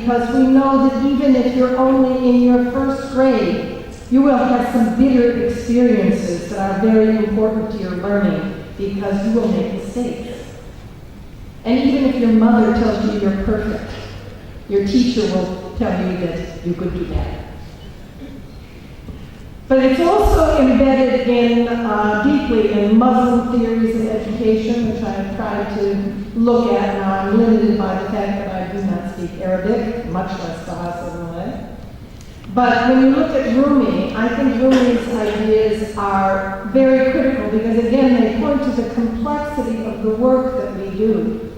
because we know that even if you're only in your first grade, you will have some bitter experiences that are very important to your learning because you will make mistakes. And even if your mother tells you you're perfect, your teacher will tell you that you could do better. But it's also embedded in deeply in Muslim theories of education, which I've tried to look at. Now I'm limited by the fact that I do not speak Arabic, much less Bahasa Malay. But when you look at Rumi, I think Rumi's ideas are very critical because, again, they point to the complexity of the work that we do.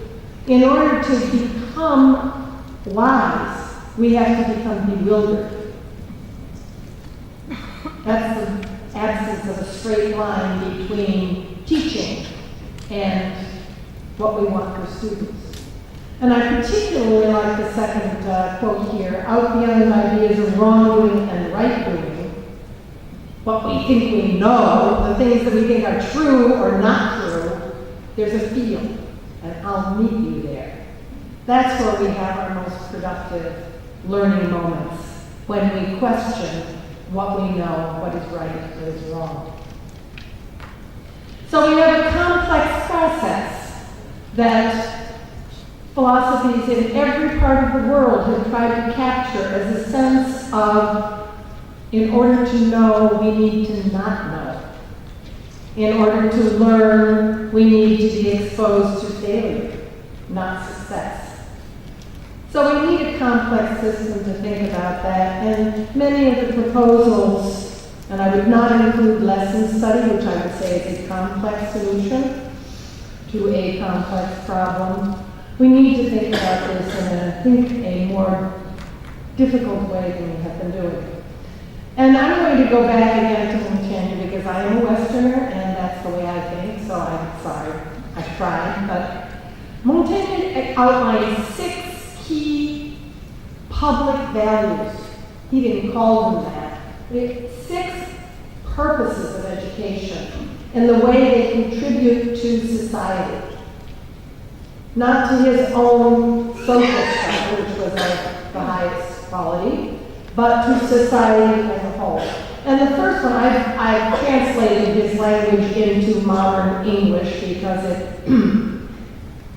In order to become wise, we have to become bewildered. That's the absence of a straight line between teaching and what we want for students. And I particularly like the second quote here, out beyond ideas of wrongdoing and right-doing, what we think we know, the things that we think are true or not true, there's a field, and I'll meet you there. That's where we have our most productive learning moments, when we question what we know, what is right, what is wrong. So we have a complex process that philosophies in every part of the world have tried to capture as a sense of, in order to know, we need to not know. In order to learn, we need to be exposed to failure, not success. So we need a complex system to think about that, and many of the proposals, and I would not include lesson study, which I would say is a complex solution to a complex problem. We need to think about this in I think, a more difficult way than we have been doing. And I'm going to go back again to Montaigne because I am a Westerner, and that's the way I think, so I'm sorry, I tried, but Montaigne outlined 6 key public values. He didn't call them that. 6 purposes of education and the way they contribute to society. Not to his own social struggle, which was of the highest quality, but to society as a whole. And the first one, I've translated his language into modern English because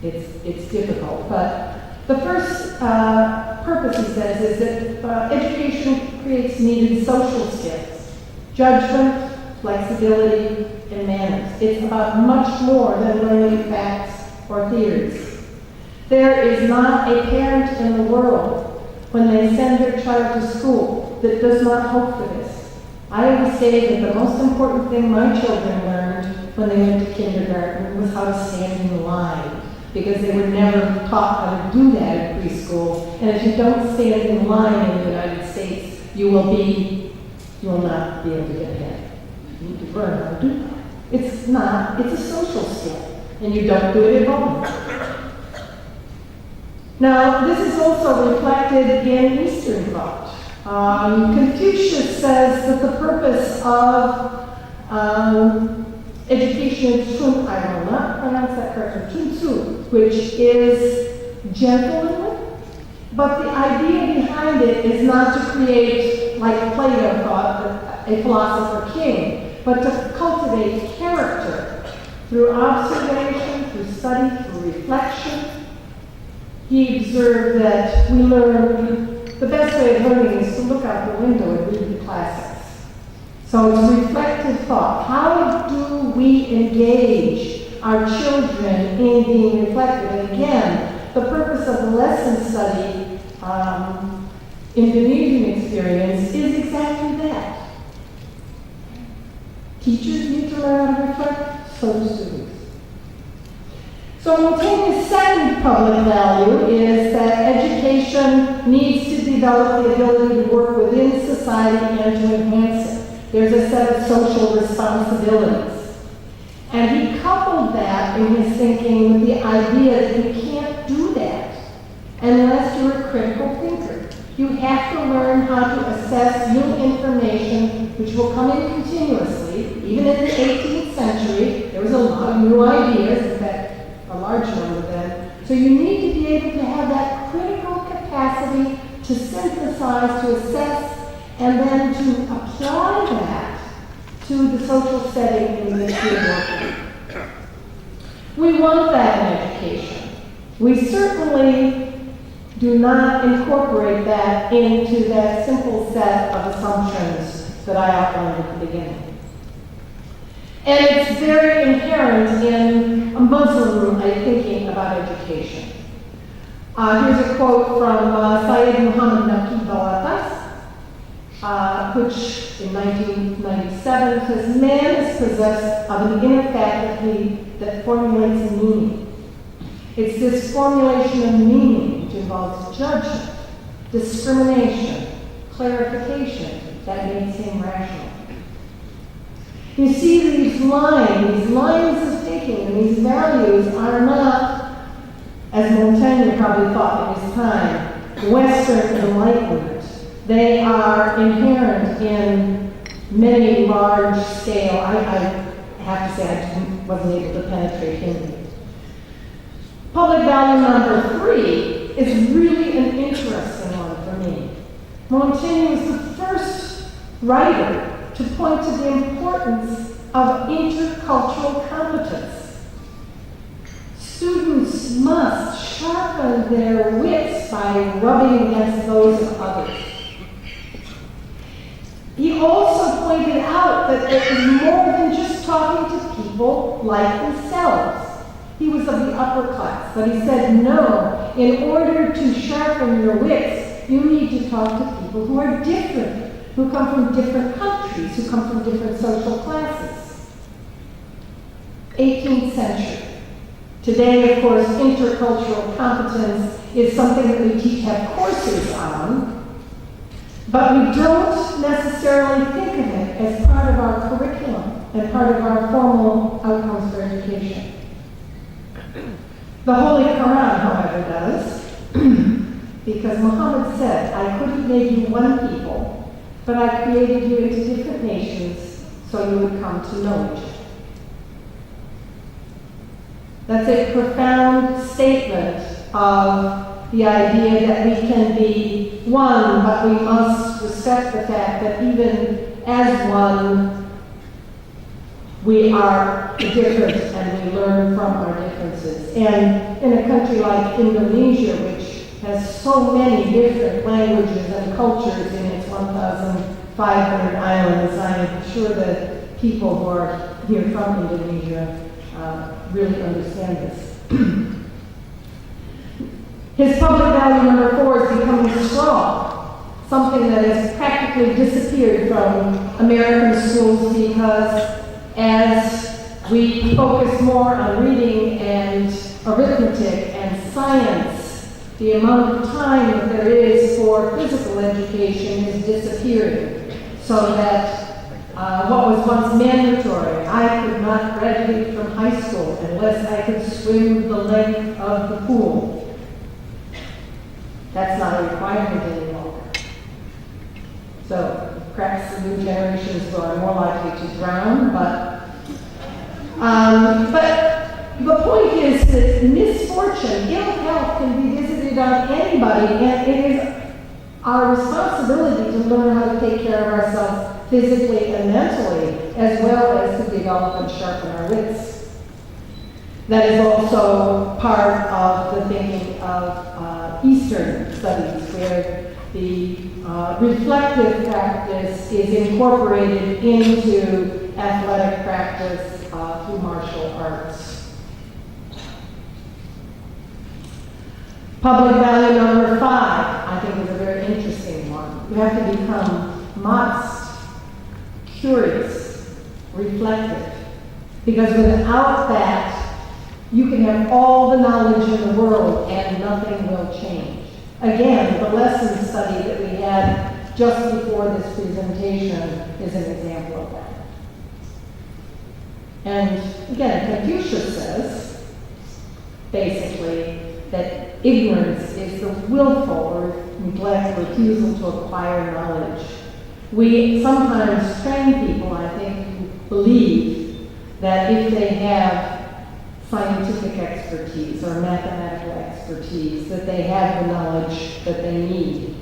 it's difficult, but the first purpose, he says, is that education creates needed social skills, judgment, flexibility, and manners. It's about much more than learning facts or theories. There is not a parent in the world, when they send their child to school, that does not hope for this. I always say that the most important thing my children learned when they went to kindergarten was how to stand in line, because they were never taught how to do that in preschool. And if you don't stand in line in the United States, you will not be able to get ahead. You need to learn how to do that. It's a social skill, and you don't do it at home. Now, this is also reflected in Eastern thought. Confucius says that the purpose of education is Chun, I will not pronounce that correctly, Chun Tzu, which is gentlemanly, but the idea behind it is not to create, like Plato thought, a philosopher king, but to cultivate character through observation, through study, through reflection. He observed that we learn, the best way of learning is to look out the window and read the classics. So it's reflective thought. How do we engage our children in being reflective? And again, the purpose of the lesson study in the Indonesian experience is exactly that. Teachers need to learn how to reflect, so do students. So Montaigne's second public value is that education needs to develop the ability to work within society and to enhance it. There's a set of social responsibilities. And he coupled that in his thinking with the idea that you can't do that unless you're a critical thinker. You have to learn how to assess new information, which will come in continuously. Even in the 18th century, there was a lot of new ideas, in fact, a large number of them. So you need to be able to have that critical capacity capacity to synthesize, to assess, and then to apply that to the social setting in which we're working. We want that in education. We certainly do not incorporate that into that simple set of assumptions that I outlined at the beginning. And it's very inherent in a Muslim thinking about education. Here's a quote from Syed Muhammad Naqib al-Atas, which in 1997 says, "Man is possessed of an inner faculty that formulates meaning. It's this formulation of meaning which involves judgment, discrimination, clarification that makes him rational." You see, these lines of thinking, and these values are not, as Montaigne probably thought in his time, Western Enlightenment. They are inherent in many large-scale, I have to say I wasn't able to penetrate Hindu. Public value number 3 is really an interesting one for me. Montaigne was the first writer to point to the importance of intercultural competence. Students must sharpen their wits by rubbing against those of others. He also pointed out that it was more than just talking to people like themselves. He was of the upper class, but he said, no, in order to sharpen your wits, you need to talk to people who are different, who come from different countries, who come from different social classes. 18th century. Today, of course, intercultural competence is something that we have courses on, but we don't necessarily think of it as part of our curriculum and part of our formal outcomes for education. The Holy Quran, however, does, because Muhammad said, "I couldn't make you one people, but I created you into different nations so you would come to know each other." That's a profound statement of the idea that we can be one, but we must respect the fact that even as one, we are different and we learn from our differences. And in a country like Indonesia, which has so many different languages and cultures in its 1,500 islands, I'm sure that people who are here from Indonesia really understand this. His public value number 4 is becoming strong, something that has practically disappeared from American schools because as we focus more on reading and arithmetic and science, the amount of time that there is for physical education is disappearing. So that what was once mandatory, I could not graduate from high school unless I could swim the length of the pool. That's not a requirement any longer. So perhaps the new generations are more likely to drown, but the point is that misfortune, ill health can be visited on anybody, and it is our responsibility to learn how to take care of ourselves physically and mentally, as well as to develop and sharpen our wits. That is also part of the thinking of Eastern studies, where the reflective practice is incorporated into athletic practice through martial arts. Public value number 5, I think, is a very interesting one. You have to become modest, curious, reflective, because without that, you can have all the knowledge in the world and nothing will change. Again, the lesson study that we had just before this presentation is an example of that. And again, Confucius says, basically, that ignorance is the willful or neglect, refusal to acquire knowledge. We sometimes train people, I think, who believe that if they have scientific expertise or mathematical expertise, that they have the knowledge that they need.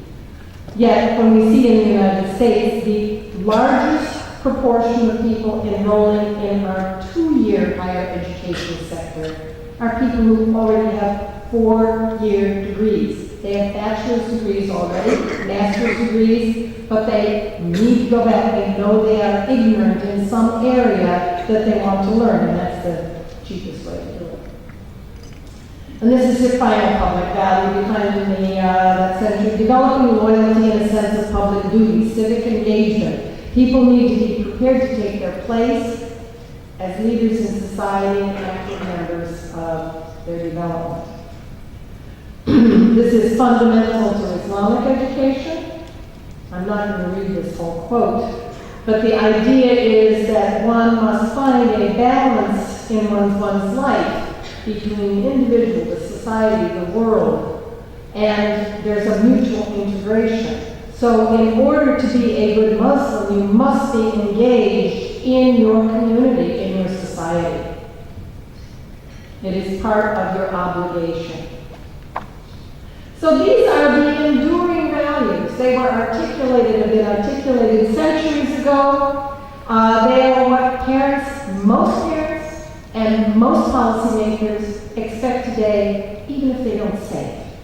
Yet, when we see in the United States, the largest proportion of people enrolling in our 2-year higher education sector are people who already have 4-year degrees. They have bachelor's degrees already, master's degrees, but they need to go back. They know they are ignorant in some area that they want to learn, and that's the cheapest way to do it. And this is your final public value defined in that century: developing loyalty and a sense of public duty, civic engagement. People need to be prepared to take their place as leaders in society and active members of their development. This is fundamental to Islamic education. I'm not going to read this whole quote, but the idea is that one must find a balance in one's life between the individual, the society, the world, and there's a mutual integration. So in order to be a good Muslim, you must be engaged in your community, in your society. It is part of your obligation. So these are the enduring values. They were articulated, have been articulated centuries ago. They are what most parents and most policymakers expect today, even if they don't say it.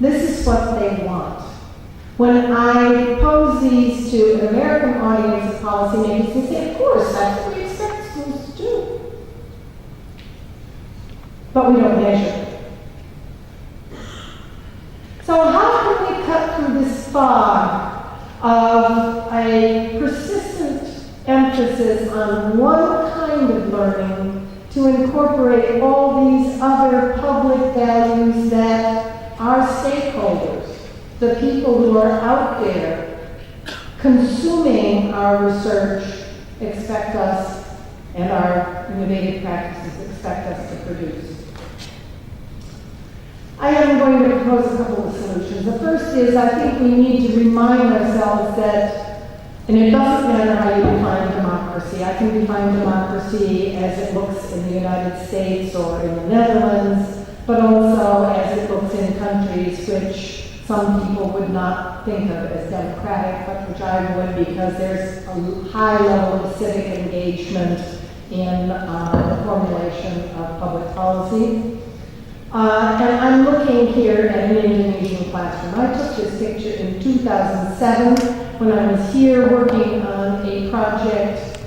This is what they want. When I pose these to an American audience of policymakers, they say, of course, that's what we expect schools to do. But we don't measure. So how can we cut through this fog of a persistent emphasis on one kind of learning to incorporate all these other public values that our stakeholders, the people who are out there consuming our research, expect us, and our innovative practices expect us to produce? I am going to propose a couple of solutions. The first is, I think we need to remind ourselves that, and it doesn't matter how you define democracy. I can define democracy as it looks in the United States or in the Netherlands, but also as it looks in countries which some people would not think of as democratic, but which I would, because there's a high level of civic engagement in the formulation of public policy. And I'm looking here at an Indonesian classroom. I took this picture in 2007 when I was here working on a project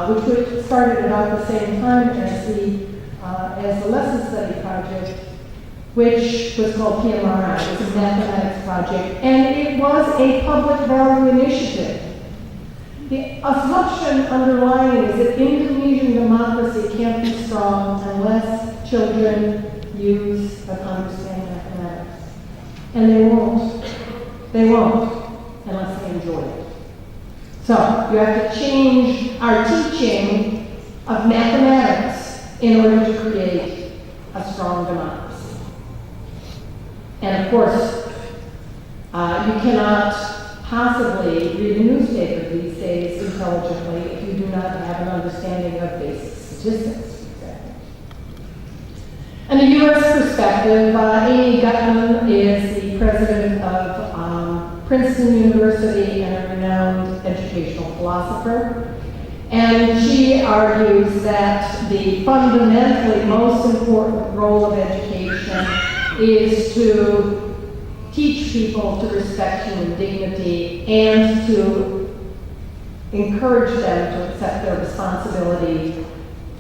which started about the same time as the lesson study project, which was called PMRI. It was a mathematics project, and it was a public value initiative. The assumption underlying is that Indonesian democracy can't be strong unless children use and understand mathematics. And they won't. They won't unless they enjoy it. So you have to change our teaching of mathematics in order to create a strong democracy. And of course, you cannot possibly read a newspaper these days intelligently if you do not have an understanding of basic statistics. In a U.S. perspective, Amy Gutman is the president of Princeton University and a renowned educational philosopher. And she argues that the fundamentally most important role of education is to teach people to respect human dignity and to encourage them to accept their responsibility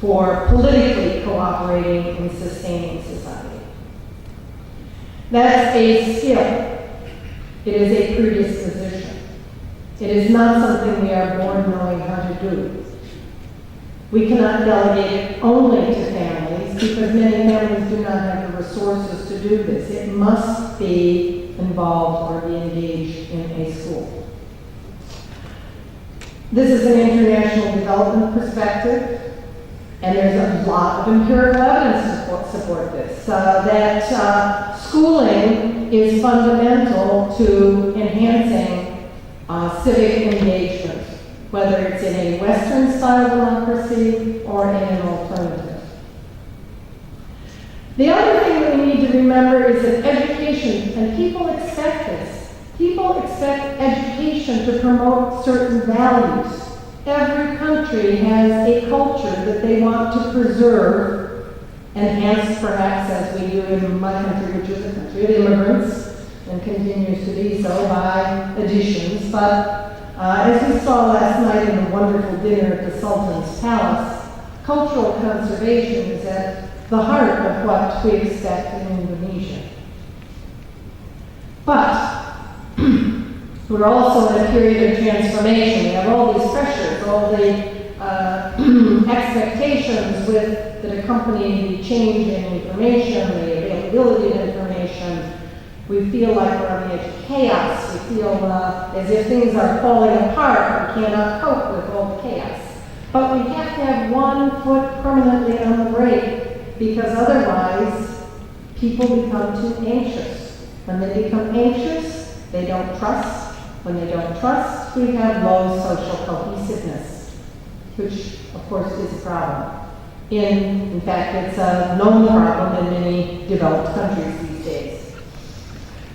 for politically cooperating and sustaining society. That's a skill. It is a predisposition. It is not something we are born knowing how to do. We cannot delegate it only to families because many families do not have the resources to do this. It must be involved or be engaged in a school. This is an international development perspective. And there's a lot of empirical evidence to support this, that schooling is fundamental to enhancing civic engagement, whether it's in a Western style democracy or in an alternative. remember is that education, and people expect this, people expect education to promote certain values. Every country has a culture that they want to preserve, enhanced perhaps as we do in my country, which is a country of immigrants, and continues to be so by additions. But as we saw last night in the wonderful dinner at the Sultan's Palace, cultural conservation is at the heart of what we expect in Indonesia. But we're also in a period of transformation. We have all these pressures, all the expectations that accompany the change in information, the availability of information. We feel like we're on the edge of chaos. We feel as if things are falling apart. We cannot cope with all the chaos. But we have to have one foot permanently on the brake, because otherwise people become too anxious. When they become anxious, they don't trust. When they don't trust, we have low social cohesiveness, which of course is a problem. In fact, it's a known problem in many developed countries these days.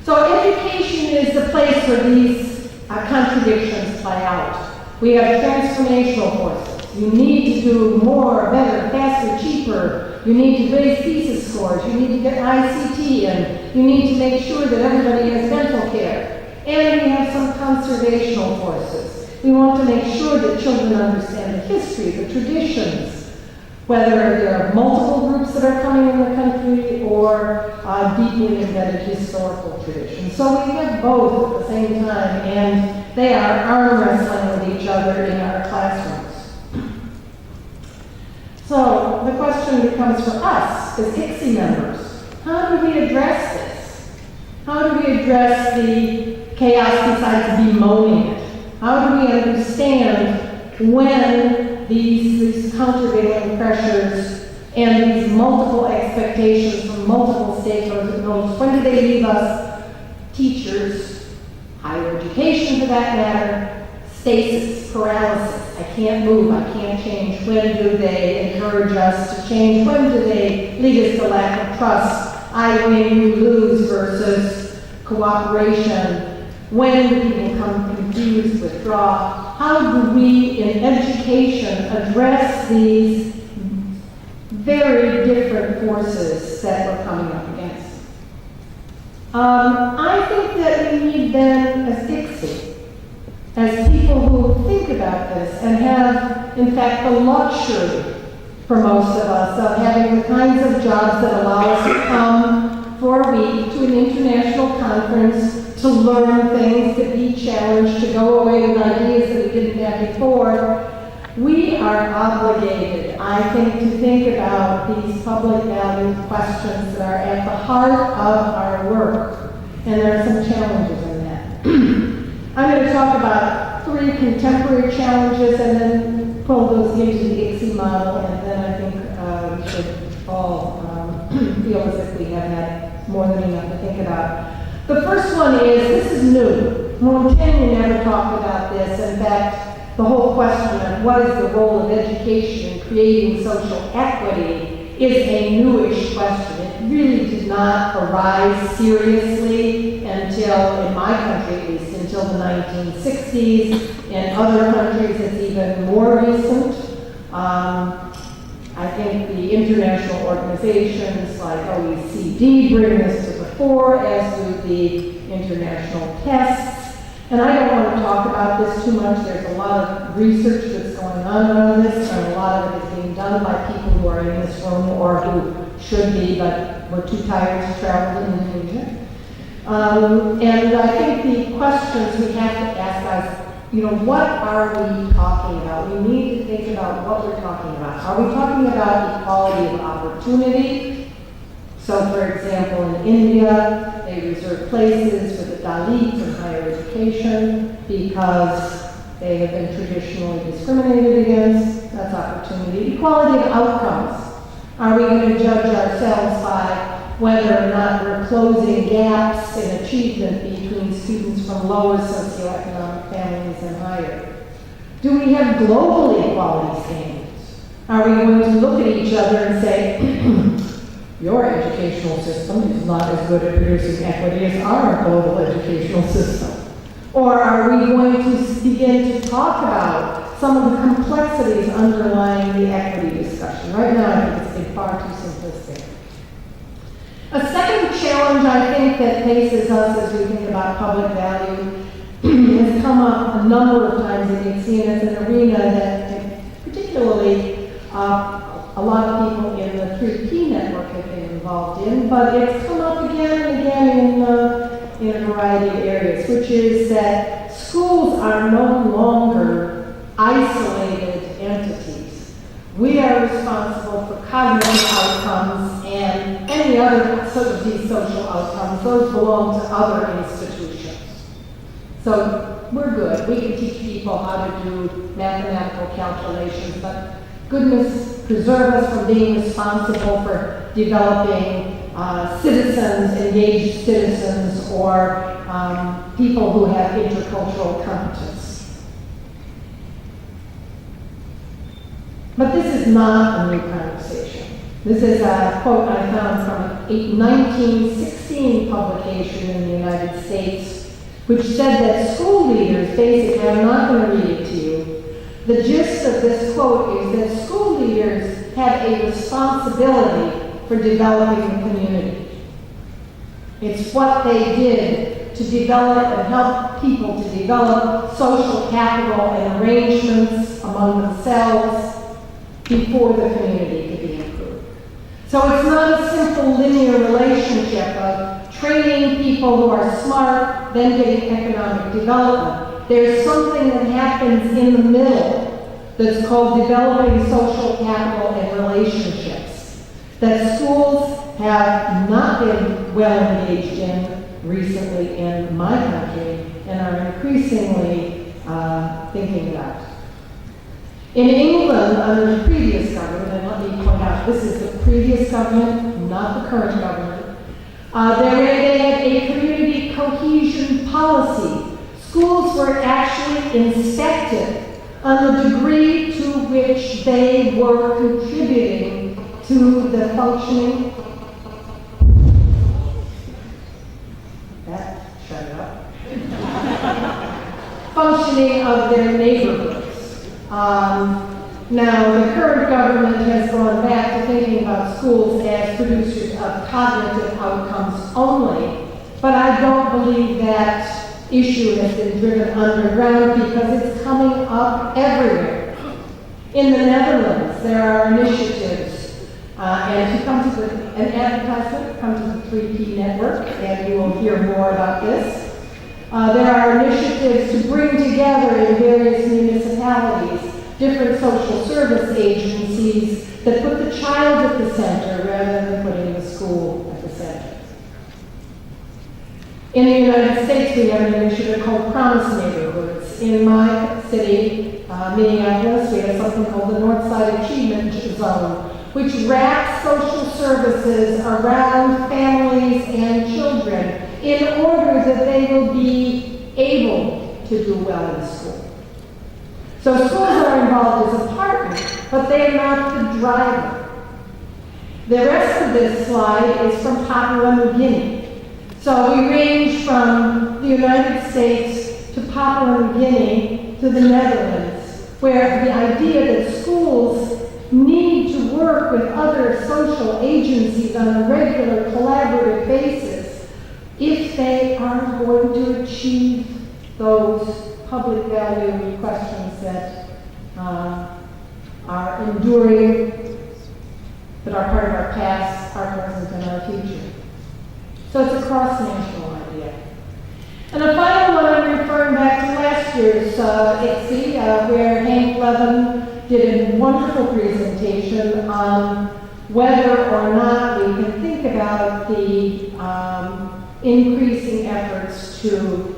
So education is the place where these contradictions play out. We have transformational forces. You need to do more, better, faster, cheaper. You need to raise thesis scores. You need to get ICT in. You need to make sure that everybody has dental care. And we have some conservational forces. We want to make sure that children understand the history, the traditions, whether there are multiple groups that are coming in the country or deeply embedded historical traditions. So we have both at the same time, and they are arm wrestling with each other in our classrooms. So the question becomes for us as ICSE members, how do we address this? How do we address the chaos besides bemoaning it? How do we understand when these countervailing pressures and these multiple expectations from multiple stakeholders, when do they leave us, teachers, higher education for that matter, stasis, paralysis? I can't move, I can't change. When do they encourage us to change? When do they lead us to lack of trust? I win, you lose versus cooperation. When do people become confused, withdraw? How do we in education address these very different forces that we're coming up against? I think that we need then, as ICSE, as people who think about this and have, in fact, the luxury for most of us of having the kinds of jobs that allow us to come for a week to an international conference, to learn things, to be challenged, to go away with ideas that we didn't have before. We are obligated, I think, to think about these public value questions that are at the heart of our work. And there are some challenges in that. I'm going to talk about 3 contemporary challenges and then pull those into the ICSE model, and then I think we should all feel as if we have had more than enough to think about. The first one is, this is new. Montaigne never talked about this. In fact, the whole question of what is the role of education in creating social equity is a newish question. It really did not arise seriously until, in my country at least, until the 1960s. In other countries, it's even more recent. I think the international organizations like OECD bring this to the fore, as do the international tests. And I don't want to talk about this too much. There's a lot of research that's going on this, and a lot of it is being done by people who are in this room or who should be, but we're too tired to travel to Indonesia. And I think the questions we have to ask is, what are we talking about? We need to think about what we're talking about. Are we talking about equality of opportunity? So, for example, in India, they reserve places for the Dalits in higher education because they have been traditionally discriminated against. That's opportunity. Equality of outcomes. Are we going to judge ourselves by whether or not we're closing gaps in achievement between students from lower socioeconomic families and higher? Do we have global equality standards? Are we going to look at each other and say, your educational system is not as good at producing equity as our global educational system? Or are we going to begin to talk about some of the complexities underlying the equity discussion? Right now, I think it's been far too simplistic. A second challenge I think that faces us as we think about public value has come up a number of times, and you've seen as an arena that particularly a lot of people in the 3P network have been involved in, but it's come up again and again in a variety of areas, which is that schools are no longer isolated entities. We are responsible for cognitive outcomes and any other sort of these social outcomes. Those belong to other institutions. So we're good. We can teach people how to do mathematical calculations, but goodness preserve us from being responsible for developing citizens, engaged citizens, or people who have intercultural competence. But this is not a new conversation. This is a quote I found from a 1916 publication in the United States, which said that school leaders, basically, I'm not going to read it to you, the gist of this quote is that school leaders have a responsibility for developing the community. It's what they did to develop and help people to develop social capital and arrangements among themselves before the community could be improved. So it's not a simple linear relationship of training people who are smart, then getting economic development. There's something that happens in the middle that's called developing social capital and relationships that schools have not been well engaged in recently in my country and are increasingly thinking about. In England, under the previous government, and let me point out, this is the previous government, not the current government, they had a community cohesion policy. Schools were actually inspected on the degree to which they were contributing to the functioning. That shut it up. Functioning of their neighborhoods. Now, the current government has gone back to thinking about schools as producers of cognitive outcomes only, but I don't believe that issue has been driven underground because it's coming up everywhere. In the Netherlands, there are initiatives, and if you come to an advertisement, come to the 3P network, and you will hear more about this. There are initiatives to bring together in various municipalities different social service agencies that put the child at the center rather than putting the school at the center. In the United States, we have an initiative called Promise Neighborhoods. In my city, Minneapolis, we have something called the Northside Achievement Zone, which wraps social services around families and children in order that they will be able to do well in school. So schools are involved as a partner, but they are not the driver. The rest of this slide is from Papua New Guinea. So we range from the United States to Papua New Guinea to the Netherlands, where the idea that schools need to work with other social agencies on a regular collaborative basis if they are going to achieve those public value questions that are enduring, that are part of our past, our present, and our future. So it's a cross-national idea. And the final one, I'm referring back to last year's ICSI, where Hank Levin did a wonderful presentation on whether or not we can think about the increasing efforts to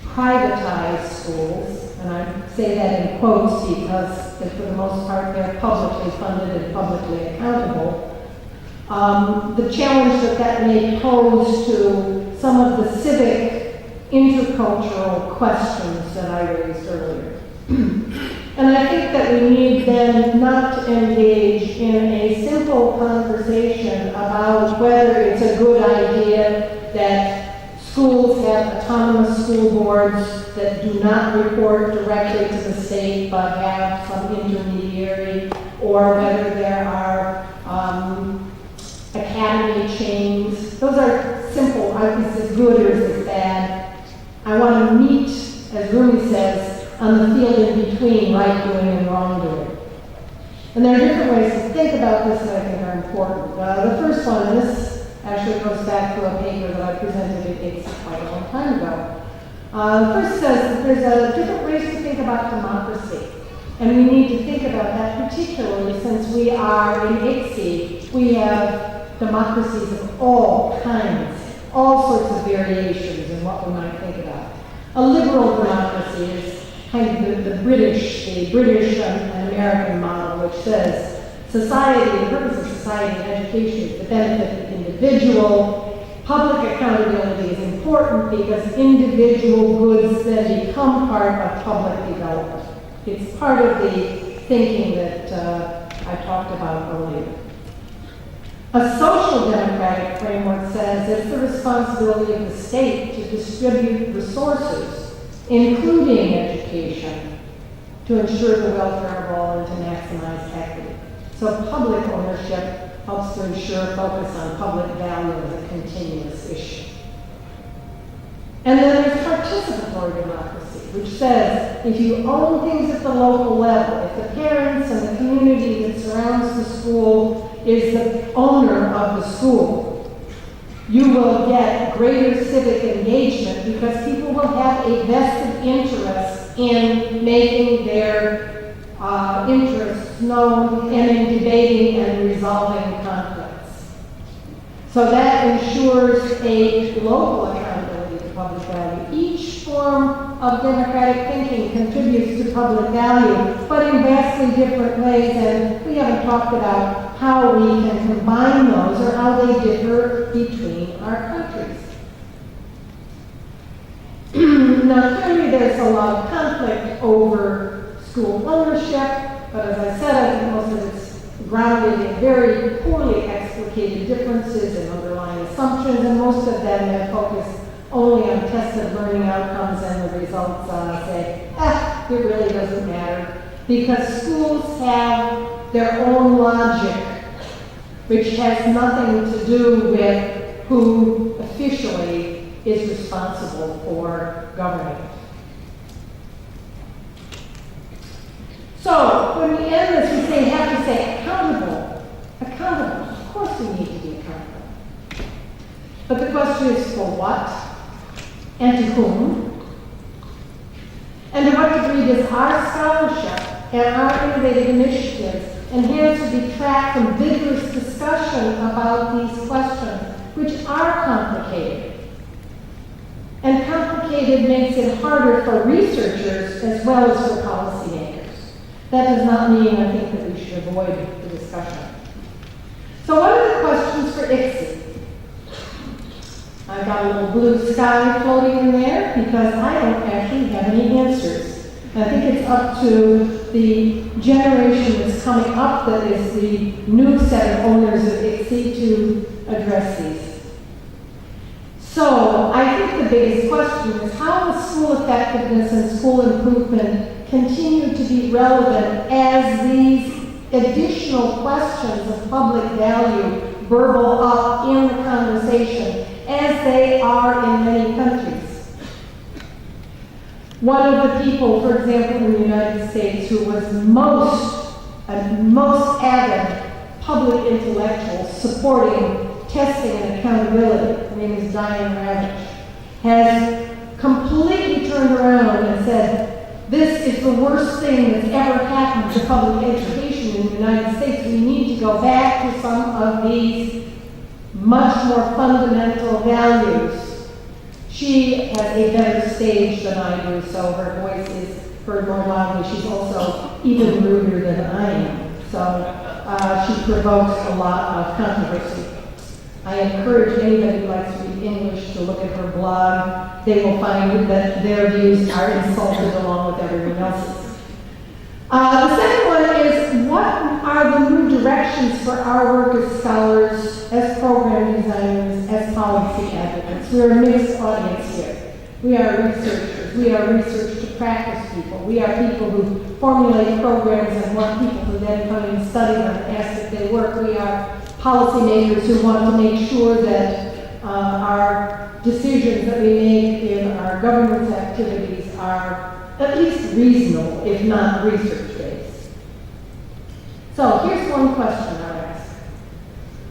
privatize schools, and I say that in quotes because for the most part they're publicly funded and publicly accountable. The challenge that may pose to some of the civic intercultural questions that I raised earlier. And I think that we need then not to engage in a simple conversation about whether it's a good idea that schools have autonomous school boards that do not report directly to the state but have some intermediary, or whether there are academy chains. Those are simple. Is it good or is it bad? I want to meet, as Rumi says, on the field in between right doing and wrongdoing. And there are different ways to think about this that I think are important. The first one, and this actually goes back to a paper that I presented at ICSI quite a long time ago. First says that there's different ways to think about democracy. And we need to think about that particularly since we are in ICSI, we have democracies of all kinds, all sorts of variations in what we might think about. A liberal democracy is kind of the British and American model, which says society, the purpose of society and education is to benefit the individual. Public accountability is important because individual goods then become part of public development. It's part of the thinking that I talked about earlier. A social democratic framework says it's the responsibility of the state to distribute resources, including education, to ensure the welfare of all and to maximize equity. So public ownership helps to ensure focus on public value as a continuous issue. And then there's participatory democracy, which says if you own things at the local level, if the parents and the community that surrounds the school is the owner of the school, you will get greater civic engagement because people will have a vested interest in making their interests known and in debating and resolving conflicts. So that ensures a local accountability to public value. Each form of democratic thinking contributes to public value, but in vastly different ways, and we haven't talked about how we can combine those or how they differ between our countries. Now, clearly there's a lot of conflict over school ownership, but as I said, I think most of it's grounded in very poorly explicated differences and underlying assumptions, and most of them have focused only on tested learning outcomes, and the results say, it really doesn't matter, because schools have their own logic, which has nothing to do with who officially is responsible for governing. So, when we end this, we have to say accountable. Accountable. Of course we need to be accountable. But the question is for what? And to whom? And to what degree does our scholarship and our innovative initiatives enhance or detract from vigorous discussion about these questions, which are complicated? And complicated makes it harder for researchers as well as for policymakers. That does not mean, I think, that we should avoid the discussion. So what are the questions for ICSI? I've got a little blue sky floating in there because I don't actually have any answers. I think it's up to the generation that's coming up that is the new set of owners of ICSI to address these. So I think the biggest question is how will school effectiveness and school improvement continue to be relevant as these additional questions of public value burble up in the conversation, as they are in many countries. One of the people, for example, in the United States who was most avid public intellectual supporting testing and accountability, her name is Diane Ravitch, has completely turned around and said, this is the worst thing that's ever happened to public education in the United States. We need to go back to some of these much more fundamental values. She has a better stage than I do, so her voice is heard more loudly. She's also even ruder than I am, so she provokes a lot of controversy. I encourage anybody who likes to read English to look at her blog. They will find that their views are insulted along with everyone else's. The second one is, what are the new directions for our work as scholars, as program designers, as policy advocates? We are a mixed audience here. We are researchers. We are research to practice people. We are people who formulate programs and want people to then come and study them and ask if they work. We are policymakers who want to make sure that our decisions that we make in our government's activities are at least reasonable, if not research-based. So here's one question I ask.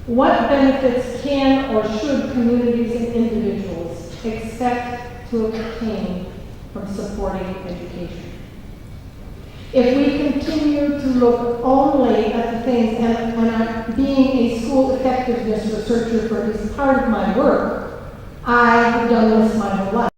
What benefits can or should communities and individuals expect to obtain from supporting education? If we continue to look only at the things, and when I'm being a school effectiveness researcher for at least part of my work, I have done this my whole life.